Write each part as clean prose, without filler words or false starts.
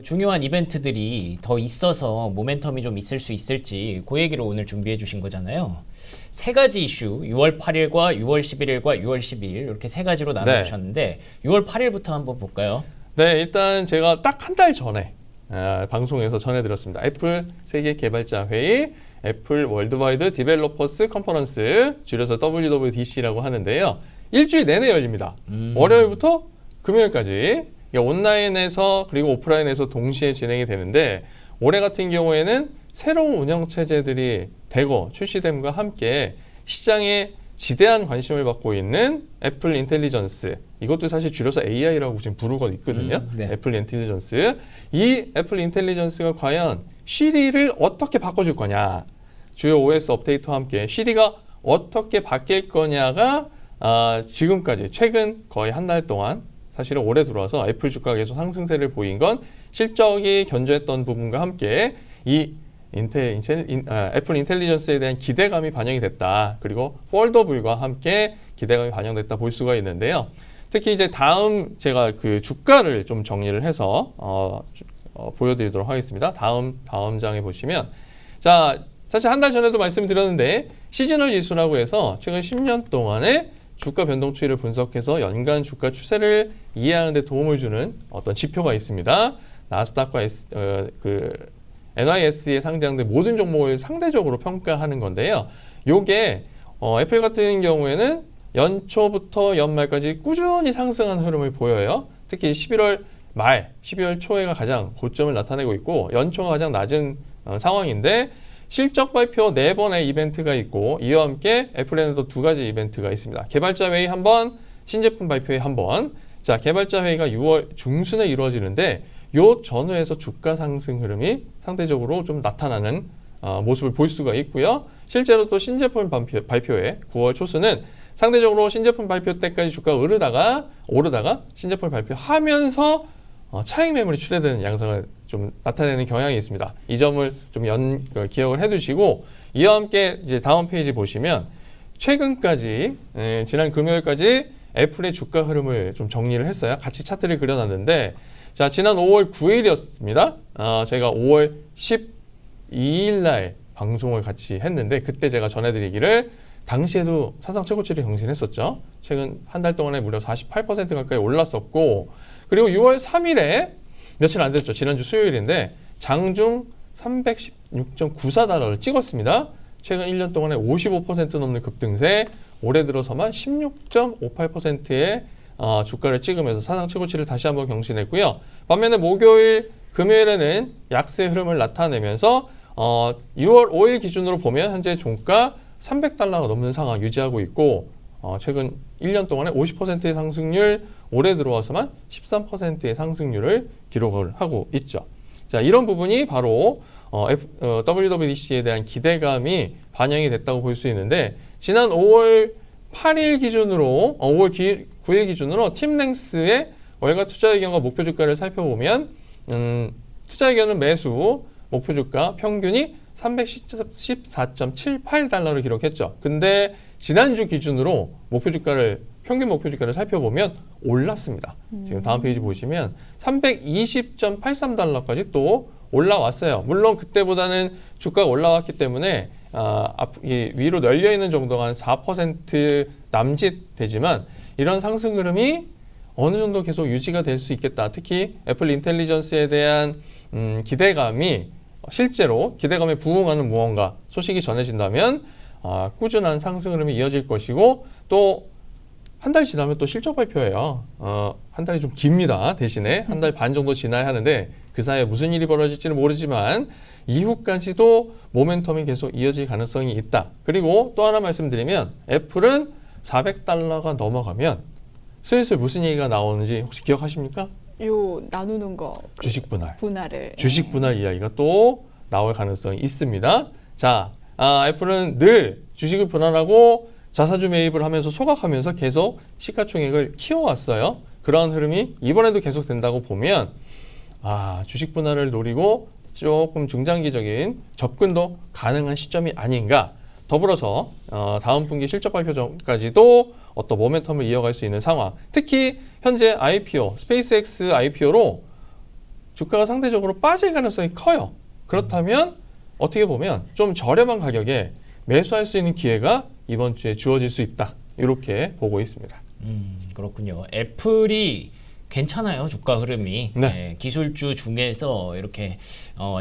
중요한 이벤트들이 더 있어서 모멘텀이 좀 있을 수 있을지 그 얘기를 오늘 준비해 주신 거잖아요. 세 가지 이슈 6월 8일과 6월 11일과 6월 12일 이렇게 세 가지로 나눠주셨는데 6월 8일부터 한번 볼까요? 네, 일단 제가 딱 한 달 전에 방송에서 전해드렸습니다. 애플 세계 개발자 회의, 애플 월드와이드 디벨로퍼스 컨퍼런스, 줄여서 WWDC라고 하는데요. 일주일 내내 열립니다. 월요일부터 금요일까지 온라인에서 그리고 오프라인에서 동시에 진행이 되는데, 올해 같은 경우에는 새로운 운영체제들이 대거 출시됨과 함께 시장에 지대한 관심을 받고 있는 애플 인텔리전스, 이것도 사실 줄여서 AI라고 지금 부르고 있거든요. 네. 애플 인텔리전스. 이 애플 인텔리전스가 과연 시리를 어떻게 바꿔줄 거냐, 주요 OS 업데이트와 함께 시리가 어떻게 바뀔 거냐가 지금까지 최근 거의 한 달 동안, 사실은 올해 들어와서 애플 주가가 계속 상승세를 보인 건 실적이 견조했던 부분과 함께 이 애플 인텔리전스에 대한 기대감이 반영이 됐다. 그리고 폴더블과 함께 기대감이 반영됐다 볼 수가 있는데요. 특히 이제 다음 제가 그 주가를 좀 정리를 해서 보여드리도록 하겠습니다. 다음 장에 보시면, 자, 사실 한 달 전에도 말씀드렸는데 시즈널 지수라고 해서 최근 10년 동안의 주가 변동 추이를 분석해서 연간 주가 추세를 이해하는 데 도움을 주는 어떤 지표가 있습니다. 나스닥과 NYS에 상장된 모든 종목을 상대적으로 평가하는 건데요. 요게 애플 같은 경우에는 연초부터 연말까지 꾸준히 상승한 흐름을 보여요. 특히 11월 말, 12월 초에가 가장 고점을 나타내고 있고 연초가 가장 낮은 상황인데, 실적 발표 4번의 이벤트가 있고 이와 함께 애플에는 또 2가지 이벤트가 있습니다. 개발자 회의 1번, 신제품 발표회 1번. 자, 개발자 회의가 6월 중순에 이루어지는데 요 전후에서 주가 상승 흐름이 상대적으로 좀 나타나는 모습을 볼 수가 있고요. 실제로 또 신제품 발표회 9월 초순은 상대적으로 신제품 발표 때까지 주가가 오르다가 신제품 발표하면서 차익 매물이 출회되는 양상을 좀 나타내는 경향이 있습니다. 이 점을 좀 기억을 해두시고, 이와 함께 이제 다음 페이지 보시면 최근까지 지난 금요일까지 애플의 주가 흐름을 좀 정리를 했어요. 같이 차트를 그려놨는데, 자, 지난 5월 9일이었습니다. 저희가 5월 12일 날 방송을 같이 했는데, 그때 제가 전해드리기를 당시에도 사상 최고치를 경신했었죠. 최근 한 달 동안에 무려 48% 가까이 올랐었고, 그리고 6월 3일에 며칠 안 됐죠. 지난주 수요일인데 장중 316.94달러를 찍었습니다. 최근 1년 동안에 55% 넘는 급등세, 올해 들어서만 16.58%의 주가를 찍으면서 사상 최고치를 다시 한번 경신했고요. 반면에 목요일, 금요일에는 약세 흐름을 나타내면서 6월 5일 기준으로 보면 현재 종가 300달러가 넘는 상황 유지하고 있고, 최근 1년 동안에 50%의 상승률, 올해 들어와서만 13%의 상승률을 기록을 하고 있죠. 자, 이런 부분이 바로 WWDC에 대한 기대감이 반영이 됐다고 볼 수 있는데, 지난 5월 8일 기준으로 5월 9일 기준으로 팀랭스의 월가 투자 의견과 목표 주가를 살펴보면 투자 의견은 매수, 목표 주가 평균이 314.78달러를 기록했죠. 근데 지난주 기준으로 평균 목표 주가를 살펴보면 올랐습니다. 지금 다음 페이지 보시면 320.83달러까지 또 올라왔어요. 물론 그때보다는 주가가 올라왔기 때문에 위로 널려있는 정도가 한 4% 남짓 되지만, 이런 상승 흐름이 어느 정도 계속 유지가 될 수 있겠다. 특히 애플 인텔리전스에 대한 기대감이 실제로 기대감에 부응하는 무언가 소식이 전해진다면 꾸준한 상승 흐름이 이어질 것이고, 또 한 달 지나면 또 실적 발표예요. 한 달이 좀 깁니다. 대신에 한 달 반 정도 지나야 하는데 그 사이에 무슨 일이 벌어질지는 모르지만 이후까지도 모멘텀이 계속 이어질 가능성이 있다. 그리고 또 하나 말씀드리면, 애플은 400달러가 넘어가면 슬슬 무슨 얘기가 나오는지 혹시 기억하십니까? 요 나누는 거, 주식 분할. 주식 분할 이야기가 또 나올 가능성이 있습니다. 자, 애플은 늘 주식을 분할하고 자사주 매입을 하면서 소각하면서 계속 시가총액을 키워왔어요. 그러한 흐름이 이번에도 계속 된다고 보면 주식 분할을 노리고 조금 중장기적인 접근도 가능한 시점이 아닌가. 더불어서 다음 분기 실적 발표 전까지도 어떤 모멘텀을 이어갈 수 있는 상황. 특히 현재 IPO, 스페이스X IPO로 주가가 상대적으로 빠질 가능성이 커요. 그렇다면 어떻게 보면 좀 저렴한 가격에 매수할 수 있는 기회가 이번 주에 주어질 수 있다. 이렇게 보고 있습니다. 그렇군요. 애플이 괜찮아요. 주가 흐름이. 네. 예, 기술주 중에서 이렇게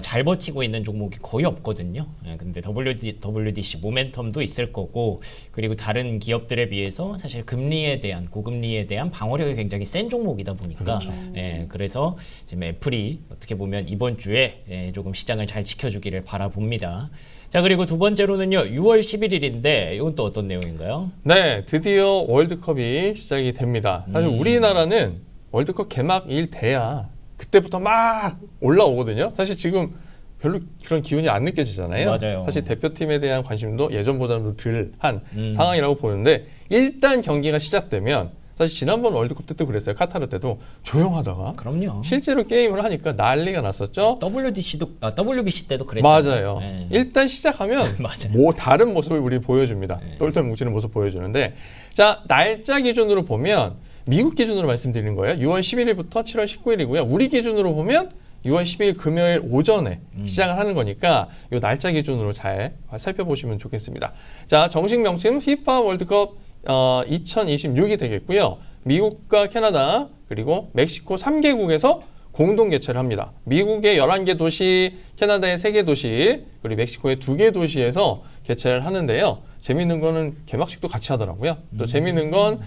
잘 버티고 있는 종목이 거의 없거든요. 예, 근데 WDC 모멘텀도 있을 거고, 그리고 다른 기업들에 비해서 사실 금리에 대한, 고금리에 대한 방어력이 굉장히 센 종목이다 보니까 그렇죠. 예, 그래서 지금 애플이 어떻게 보면 이번 주에 조금 시장을 잘 지켜주기를 바라봅니다. 자, 그리고 두 번째로는요, 6월 11일인데 이건 또 어떤 내용인가요? 네, 드디어 월드컵이 시작이 됩니다. 사실 우리나라는 월드컵 개막일 돼야 그때부터 막 올라오거든요. 사실 지금 별로 그런 기운이 안 느껴지잖아요. 맞아요. 사실 대표팀에 대한 관심도 예전보다는 덜한 상황이라고 보는데, 일단 경기가 시작되면, 사실 지난번 월드컵 때도 그랬어요. 카타르 때도 조용하다가 그럼요. 실제로 게임을 하니까 난리가 났었죠. WBC 때도 그랬죠. 맞아요. 예. 일단 시작하면 맞아요. 뭐 다른 모습을 우리 보여줍니다. 똘똘 뭉치는 모습 보여주는데, 자, 날짜 기준으로 보면 미국 기준으로 말씀드리는 거예요. 6월 11일부터 7월 19일이고요. 우리 기준으로 보면 6월 10일 금요일 오전에 시작을 하는 거니까 이 날짜 기준으로 잘 살펴보시면 좋겠습니다. 자, 정식 명칭 FIFA 월드컵 2026이 되겠고요. 미국과 캐나다 그리고 멕시코 3개국에서 공동 개최를 합니다. 미국의 11개 도시, 캐나다의 3개 도시, 그리고 멕시코의 2개 도시에서 개최를 하는데요. 재밌는 거는 개막식도 같이 하더라고요. 또 재밌는 건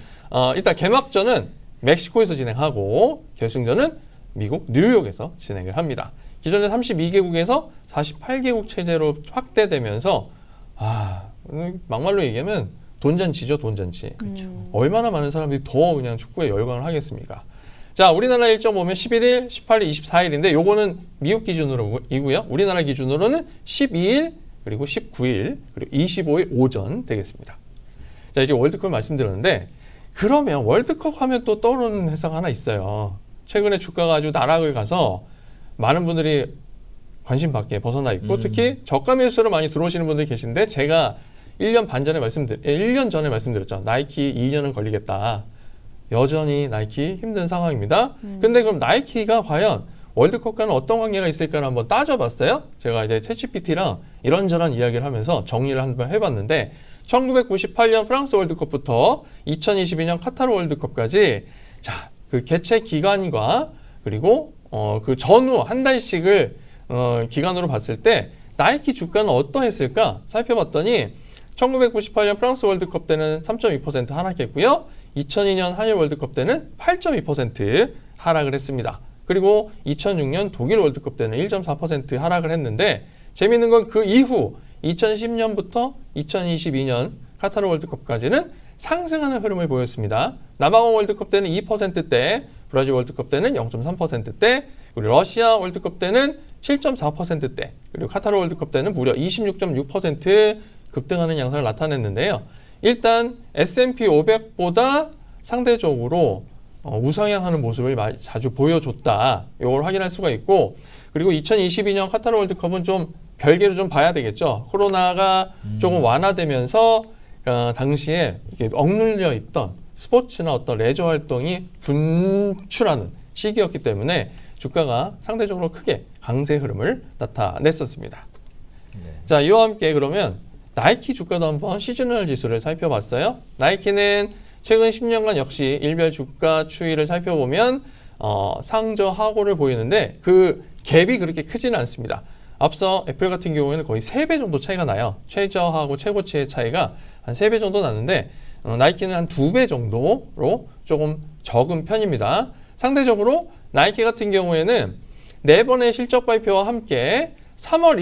일단 개막전은 멕시코에서 진행하고 결승전은 미국 뉴욕에서 진행을 합니다. 기존의 32개국에서 48개국 체제로 확대되면서 막말로 얘기하면 돈잔치죠, 돈잔치. 얼마나 많은 사람들이 더 그냥 축구에 열광을 하겠습니까? 자, 우리나라 일정 보면 11일, 18일, 24일인데 요거는 미국 기준으로이고요. 우리나라 기준으로는 12일, 그리고 19일, 그리고 25일 오전 되겠습니다. 자, 이제 월드컵 말씀드렸는데, 그러면 월드컵 하면 또 떠오르는 회사가 하나 있어요. 최근에 주가가 아주 나락을 가서 많은 분들이 관심 밖에 벗어나 있고, 특히 저가 매수로 많이 들어오시는 분들이 계신데, 제가 1년 전에 말씀드렸죠. 나이키 2년은 걸리겠다. 여전히 나이키 힘든 상황입니다. 근데 그럼 나이키가 과연 월드컵과는 어떤 관계가 있을까를 한번 따져봤어요. 제가 이제 챗GPT랑 이런저런 이야기를 하면서 정리를 한번 해봤는데, 1998년 프랑스 월드컵부터 2022년 카타르 월드컵까지 자, 그 개최 기간과 그리고 그 전후 한 달씩을 기간으로 봤을 때 나이키 주가는 어떠했을까 살펴봤더니 1998년 프랑스 월드컵 때는 3.2% 하락했고요. 2002년 한일 월드컵 때는 8.2% 하락을 했습니다. 그리고 2006년 독일 월드컵 때는 1.4% 하락을 했는데, 재미있는 건 그 이후 2010년부터 2022년 카타르 월드컵까지는 상승하는 흐름을 보였습니다. 남아공 월드컵 때는 2%대, 브라질 월드컵 때는 0.3%대, 그리고 러시아 월드컵 때는 7.4%대, 그리고 카타르 월드컵 때는 무려 26.6% 급등하는 양상을 나타냈는데요. 일단 S&P 500보다 상대적으로 우상향하는 모습을 자주 보여줬다. 이걸 확인할 수가 있고, 그리고 2022년 카타르 월드컵은 좀 별개로 좀 봐야 되겠죠. 코로나가 조금 완화되면서 당시에 이렇게 억눌려 있던 스포츠나 어떤 레저 활동이 분출하는 시기였기 때문에 주가가 상대적으로 크게 강세 흐름을 나타냈었습니다. 자, 이와 함께 그러면 나이키 주가도 한번 시즈널 지수를 살펴봤어요. 나이키는 최근 10년간 역시 일별 주가 추이를 살펴보면 상저하고를 보이는데 그 갭이 그렇게 크지는 않습니다. 앞서 애플 같은 경우에는 거의 3배 정도 차이가 나요. 최저하고 최고치의 차이가 한 3배 정도 나는데 나이키는 한 2배 정도로 조금 적은 편입니다. 상대적으로 나이키 같은 경우에는 4번의 실적 발표와 함께 3월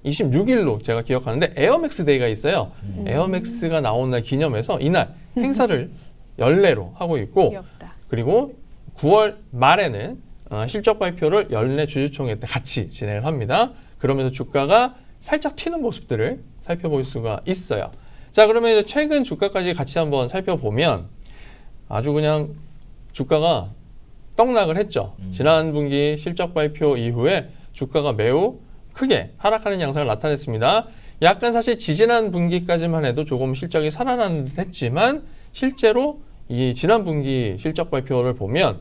26일로 제가 기억하는데 에어맥스 데이가 있어요. 에어맥스가 나온 날 기념해서 이날 행사를 연례로 하고 있고, 귀엽다. 그리고 9월 말에는 실적 발표를 연례 주주총회 때 같이 진행을 합니다. 그러면서 주가가 살짝 튀는 모습들을 살펴볼 수가 있어요. 자, 그러면 이제 최근 주가까지 같이 한번 살펴보면 아주 그냥 주가가 떡락을 했죠. 지난 분기 실적 발표 이후에 주가가 매우 크게 하락하는 양상을 나타냈습니다. 약간 사실 지지난 분기까지만 해도 조금 실적이 살아나는 듯 했지만 실제로 이 지난 분기 실적 발표를 보면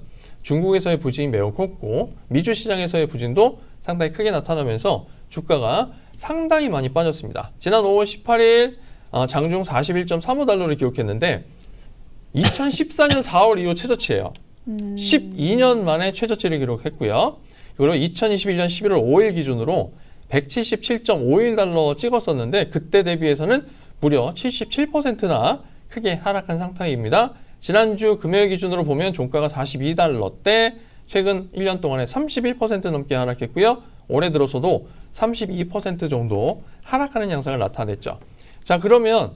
중국에서의 부진이 매우 컸고 미주 시장에서의 부진도 상당히 크게 나타나면서 주가가 상당히 많이 빠졌습니다. 지난 5월 18일 장중 41.35달러를 기록했는데 2014년 4월 이후 최저치예요. 12년 만에 최저치를 기록했고요. 그리고 2021년 11월 5일 기준으로 177.51달러 찍었었는데 그때 대비해서는 무려 77%나 크게 하락한 상태입니다. 지난주 금요일 기준으로 보면 종가가 42달러대 최근 1년 동안에 31% 넘게 하락했고요. 올해 들어서도 32% 정도 하락하는 양상을 나타냈죠. 자, 그러면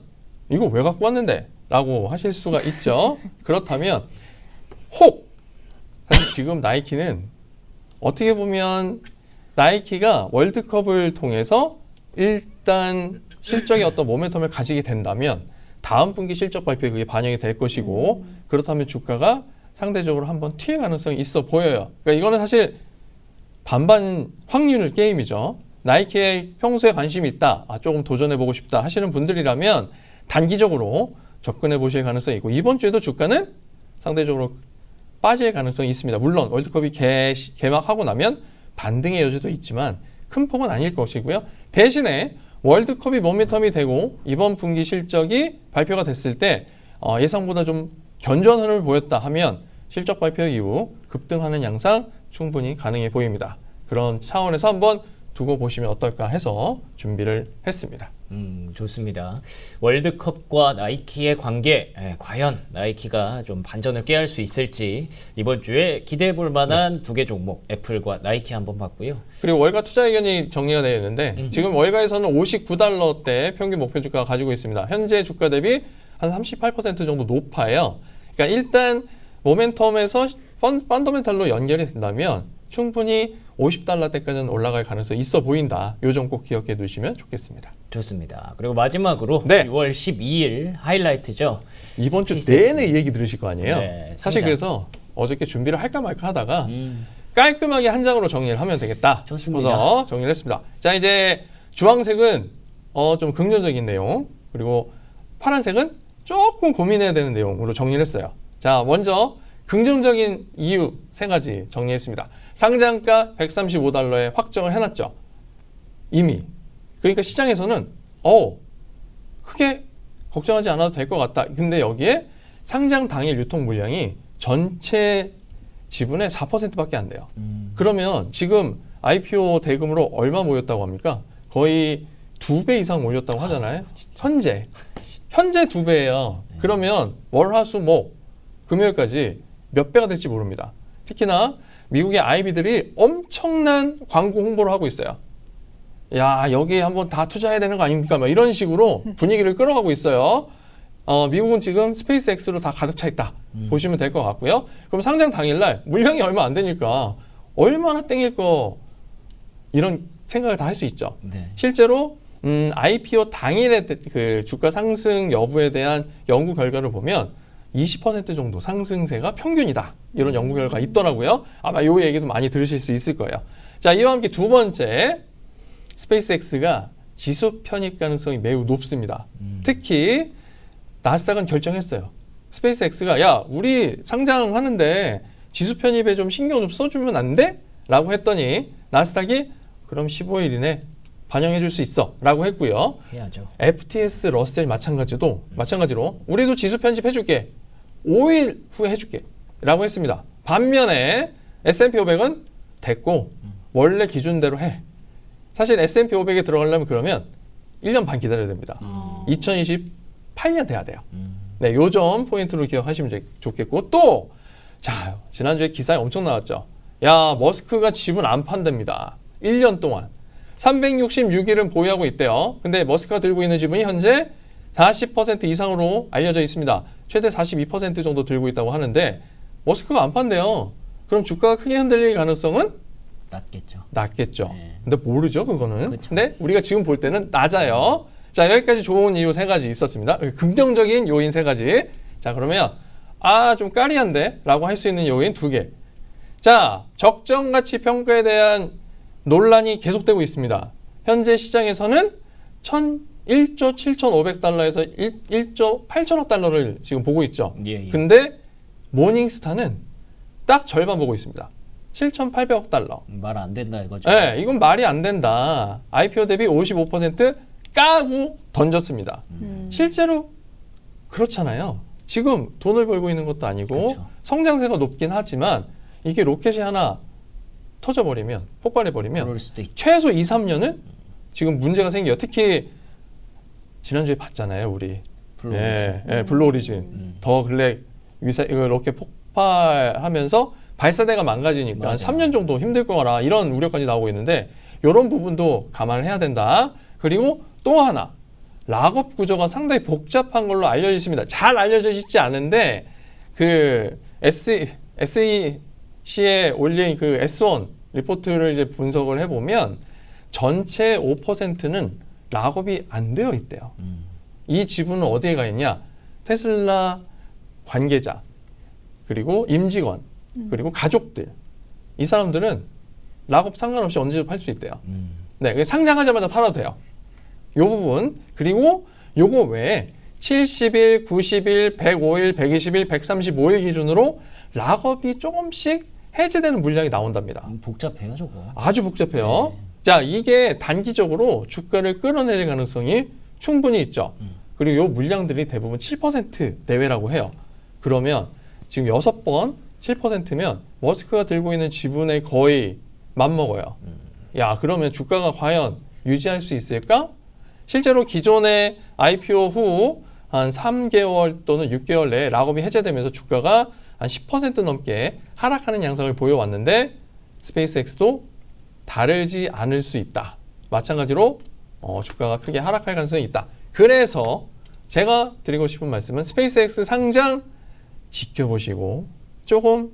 이거 왜 갖고 왔는데? 라고 하실 수가 있죠. 그렇다면 사실 지금 나이키는 어떻게 보면 나이키가 월드컵을 통해서 일단 실적의 어떤 모멘텀을 가지게 된다면 다음 분기 실적 발표에 그게 반영이 될 것이고 그렇다면 주가가 상대적으로 한번 튀어 가능성이 있어 보여요. 그러니까 이거는 사실 반반 확률 게임이죠. 나이키에 평소에 관심이 있다, 조금 도전해보고 싶다 하시는 분들이라면 단기적으로 접근해 보실 가능성이 있고 이번 주에도 주가는 상대적으로 빠질 가능성이 있습니다. 물론 월드컵이 개막하고 나면 반등의 여지도 있지만 큰 폭은 아닐 것이고요. 대신에 월드컵이 모멘텀이 되고 이번 분기 실적이 발표가 됐을 때 예상보다 좀 견조한 흐름을 보였다 하면 실적 발표 이후 급등하는 양상 충분히 가능해 보입니다. 그런 차원에서 한번 두고 보시면 어떨까 해서 준비를 했습니다. 좋습니다. 월드컵과 나이키의 관계, 과연 나이키가 좀 반전을 꾀할 수 있을지 이번 주에 기대해 볼 만한 두 개 종목, 애플과 나이키 한번 봤고요. 그리고 월가 투자 의견이 정리가 되어 있는데 지금 월가에서는 59달러대 평균 목표 주가가 가지고 있습니다. 현재 주가 대비 한 38% 정도 높아요. 그러니까 일단 모멘텀에서 펀더멘탈로 연결이 된다면 충분히 50달러대까지는 올라갈 가능성이 있어 보인다. 요 점 꼭 기억해 두시면 좋겠습니다. 좋습니다. 그리고 마지막으로 네. 6월 12일 하이라이트죠. 이번 주 스페이스X. 내내 이 얘기 들으실 거 아니에요? 네, 사실 상장. 그래서 어저께 준비를 할까 말까 하다가 깔끔하게 한 장으로 정리를 하면 되겠다 좋습니다. 싶어서 정리를 했습니다. 자, 이제 주황색은 좀 긍정적인 내용, 그리고 파란색은 조금 고민해야 되는 내용으로 정리를 했어요. 자, 먼저 긍정적인 이유 세 가지 정리했습니다. 상장가 135달러에 확정을 해놨죠. 이미. 그러니까 시장에서는 크게 걱정하지 않아도 될 것 같다. 근데 여기에 상장 당일 유통 물량이 전체 지분의 4%밖에 안 돼요. 그러면 지금 IPO 대금으로 얼마 모였다고 합니까? 거의 2배 이상 몰렸다고 하잖아요. 현재 2배예요. 그러면 월, 화, 수, 목, 금요일까지 몇 배가 될지 모릅니다. 특히나 미국의 IB들이 엄청난 광고 홍보를 하고 있어요. 야, 여기에 한번 다 투자해야 되는 거 아닙니까? 막 이런 식으로 분위기를 끌어가고 있어요. 미국은 지금 스페이스X로 다 가득 차 있다. 보시면 될 것 같고요. 그럼 상장 당일날 물량이 얼마 안 되니까 얼마나 땡길 거 이런 생각을 다 할 수 있죠. 네. 실제로 IPO 당일의 그 주가 상승 여부에 대한 연구 결과를 보면 20% 정도 상승세가 평균이다. 이런 연구 결과가 있더라고요. 아마 이 얘기도 많이 들으실 수 있을 거예요. 자, 이와 함께 두 번째, 스페이스X가 지수 편입 가능성이 매우 높습니다. 특히 나스닥은 결정했어요. 스페이스X가 야, 우리 상장하는데 지수 편입에 좀 신경 좀 써주면 안 돼? 라고 했더니 나스닥이 그럼 15일 이내 반영해 줄 수 있어 라고 했고요. 해야죠. FTS 러셀 마찬가지로 우리도 지수 편집해 줄게. 5일 후에 해줄게 라고 했습니다. 반면에 S&P 500은 됐고 원래 기준대로 해. 사실 S&P 500에 들어가려면 그러면 1년 반 기다려야 됩니다. 2028년 돼야 돼요. 네, 요 점 포인트로 기억하시면 좋겠고, 또 자, 지난주에 기사에 엄청 나왔죠. 야, 머스크가 지분 안 판답니다. 1년 동안 366일은 보유하고 있대요. 근데 머스크가 들고 있는 지분이 현재 40% 이상으로 알려져 있습니다. 최대 42% 정도 들고 있다고 하는데 머스크가 안 판대요. 그럼 주가가 크게 흔들릴 가능성은 낮겠죠. 네. 근데 모르죠, 그거는. 그렇죠. 근데 우리가 지금 볼 때는 낮아요. 자, 여기까지 좋은 이유 세 가지 있었습니다. 긍정적인 요인 세 가지. 자, 그러면 좀 까리한데? 라고 할 수 있는 요인 두 개. 자, 적정가치 평가에 대한 논란이 계속되고 있습니다. 현재 시장에서는 1조 7,500달러에서 1조 8천억 달러를 지금 보고 있죠. 예. 근데 모닝스타는 딱 절반 보고 있습니다. 7,800억 달러. 말 안 된다 이거죠. 네, 이건 말이 안 된다. IPO 대비 55% 까고 던졌습니다. 실제로 그렇잖아요. 지금 돈을 벌고 있는 것도 아니고 그렇죠. 성장세가 높긴 하지만 이게 로켓이 하나 터져버리면, 폭발해버리면 그럴 수도 있죠. 최소 2, 3년은 지금 문제가 생겨요. 특히 지난주에 봤잖아요, 우리. 블루 블루 오리진. 더 블랙 이거 로켓 폭발하면서 발사대가 망가지니까 한 맞아요. 3년 정도 힘들 거라 이런 우려까지 나오고 있는데 이런 부분도 감안을 해야 된다. 그리고 또 하나 락업 구조가 상당히 복잡한 걸로 알려져 있습니다. 잘 알려져 있지 않은데 그 SEC에 올린 그 S1 리포트를 이제 분석을 해보면 전체 5%는 락업이 안 되어 있대요. 이 지분은 어디에 가 있냐? 테슬라 관계자, 그리고 임직원, 그리고 가족들. 이 사람들은 락업 상관없이 언제든 팔 수 있대요. 네, 상장하자마자 팔아도 돼요. 요 부분. 그리고 요거 외에 70일, 90일, 105일, 120일, 135일 기준으로 락업이 조금씩 해제되는 물량이 나온답니다. 복잡해요 저거. 아주 복잡해요. 네. 자, 이게 단기적으로 주가를 끌어내릴 가능성이 충분히 있죠. 그리고 요 물량들이 대부분 7% 내외라고 해요. 그러면 지금 6번 7%면 머스크가 들고 있는 지분의 거의 맞먹어요. 야, 그러면 주가가 과연 유지할 수 있을까? 실제로 기존의 IPO 후 한 3개월 또는 6개월 내에 락업이 해제되면서 주가가 한 10% 넘게 하락하는 양상을 보여왔는데 스페이스X도 다르지 않을 수 있다. 마찬가지로 주가가 크게 하락할 가능성이 있다. 그래서 제가 드리고 싶은 말씀은 스페이스X 상장 지켜보시고 조금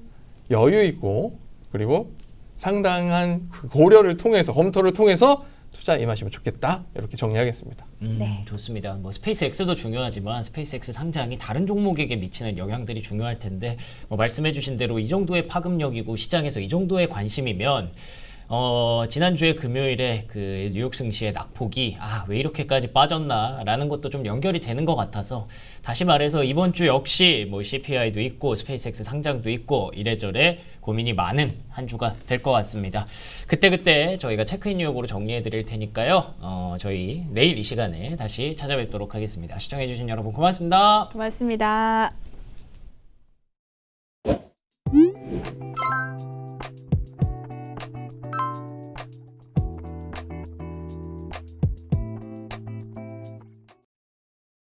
여유 있고 그리고 상당한 그 고려를 통해서 검토를 통해서 투자 임하시면 좋겠다. 이렇게 정리하겠습니다. 네. 좋습니다. 뭐 스페이스X도 중요하지만 스페이스X 상장이 다른 종목에게 미치는 영향들이 중요할 텐데 뭐 말씀해주신 대로 이 정도의 파급력이고 시장에서 이 정도의 관심이면 지난주에 금요일에 그 뉴욕 증시의 낙폭이 왜 이렇게까지 빠졌나라는 것도 좀 연결이 되는 것 같아서 다시 말해서 이번 주 역시 뭐 CPI도 있고 스페이스X 상장도 있고 이래저래 고민이 많은 한 주가 될 것 같습니다. 그때 저희가 체크인 뉴욕으로 정리해 드릴 테니까요. 저희 내일 이 시간에 다시 찾아뵙도록 하겠습니다. 시청해 주신 여러분 고맙습니다. 고맙습니다.